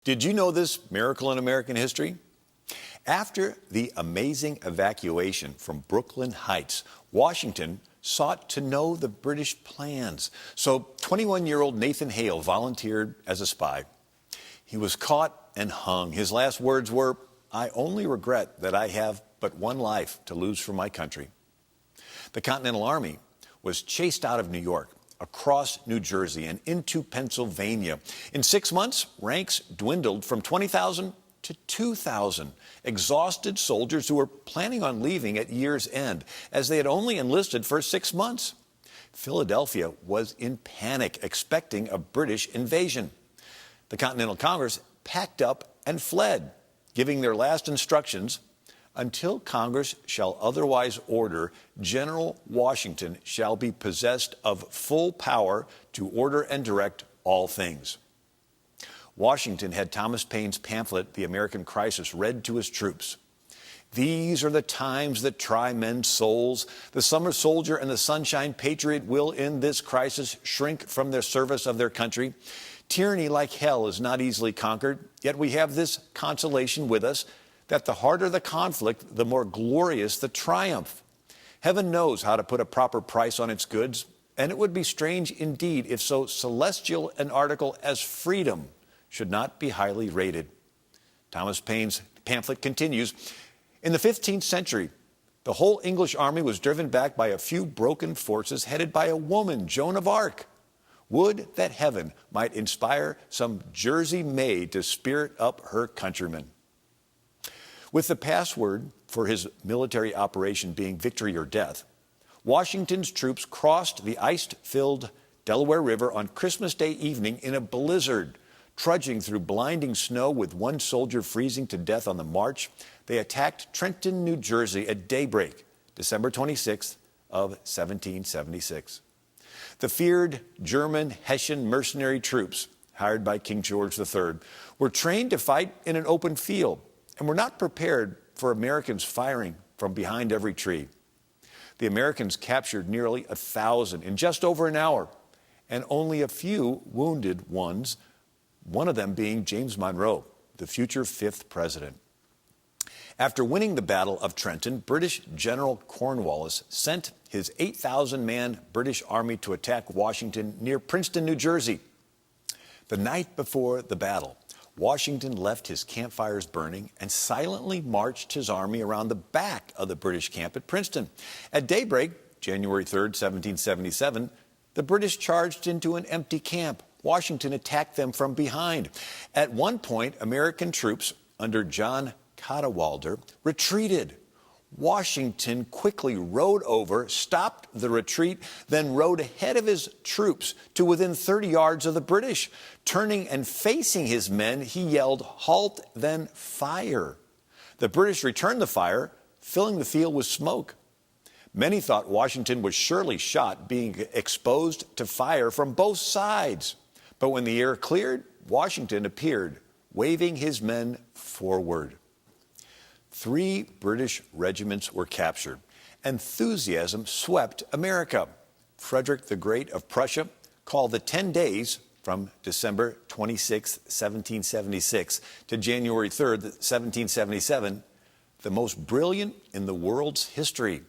Did you know this miracle in American history? After the amazing evacuation from Brooklyn Heights, Washington sought to know the British plans. So 21-year-old Nathan Hale volunteered as a spy. He was caught and hung. His last words were, "I only regret that I have but one life to lose for my country." The Continental Army was chased out of New York, across New Jersey, and into Pennsylvania. In 6 months, ranks dwindled from 20,000 to 2,000, exhausted soldiers who were planning on leaving at year's end, as they had only enlisted for 6 months. Philadelphia was in panic, expecting a British invasion. The Continental Congress packed up and fled, giving their last instructions: "Until Congress shall otherwise order, General Washington shall be possessed of full power to order and direct all things." Washington had Thomas Paine's pamphlet, The American Crisis, read to his troops. "These are the times that try men's souls. The summer soldier and the sunshine patriot will in this crisis shrink from their service of their country. Tyranny like hell is not easily conquered, yet we have this consolation with us, that the harder the conflict, the more glorious the triumph. Heaven knows how to put a proper price on its goods, and it would be strange indeed if so celestial an article as freedom should not be highly rated." Thomas Paine's pamphlet continues, "In the 15th century, the whole English army was driven back by a few broken forces headed by a woman, Joan of Arc. Would that heaven might inspire some Jersey maid to spirit up her countrymen." With the password for his military operation being victory or death, Washington's troops crossed the ice-filled Delaware River on Christmas Day evening in a blizzard. Trudging through blinding snow with one soldier freezing to death on the march, they attacked Trenton, New Jersey at daybreak, December 26th of 1776. The feared German Hessian mercenary troops, hired by King George III, were trained to fight in an open field and were not prepared for Americans firing from behind every tree. The Americans captured nearly 1,000 in just over an hour, and only a few wounded ones, one of them being James Monroe, the future 5th president. After winning the Battle of Trenton, British General Cornwallis sent his 8,000-man British army to attack Washington near Princeton, New Jersey. The night before the battle, Washington left his campfires burning and silently marched his army around the back of the British camp at Princeton. At daybreak, January 3rd, 1777, the British charged into an empty camp. Washington attacked them from behind. At one point, American troops under John Cadwalader retreated. Washington quickly rode over, stopped the retreat, then rode ahead of his troops to within 30 yards of the British. Turning and facing his men, he yelled, "Halt, then fire." The British returned the fire, filling the field with smoke. Many thought Washington was surely shot, being exposed to fire from both sides. But when the air cleared, Washington appeared, waving his men forward. 3 British regiments were captured. Enthusiasm swept America. Frederick the Great of Prussia called the 10 days from December 26, 1776 to January 3rd, 1777, the most brilliant in the world's history.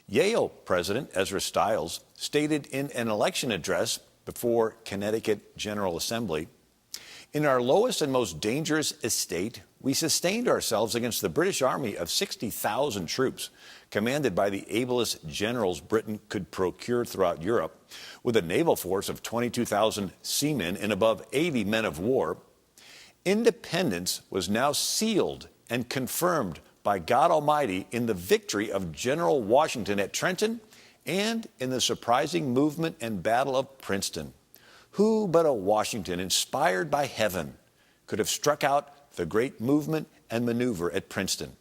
Yale President Ezra Stiles stated in an election address before Connecticut General Assembly, "In our lowest and most dangerous estate, we sustained ourselves against the British army of 60,000 troops, commanded by the ablest generals Britain could procure throughout Europe, with a naval force of 22,000 seamen and above 80 men of war. Independence was now sealed and confirmed by God Almighty in the victory of General Washington at Trenton and in the surprising movement and battle of Princeton. Who but a Washington, inspired by heaven, could have struck out the great movement and maneuver at Princeton?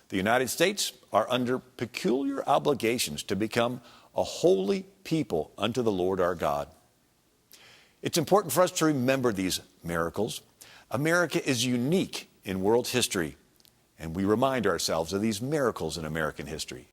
The United States are under peculiar obligations to become a holy people unto the Lord our God." It's important for us to remember these miracles. America is unique in world history, and we remind ourselves of these miracles in American history.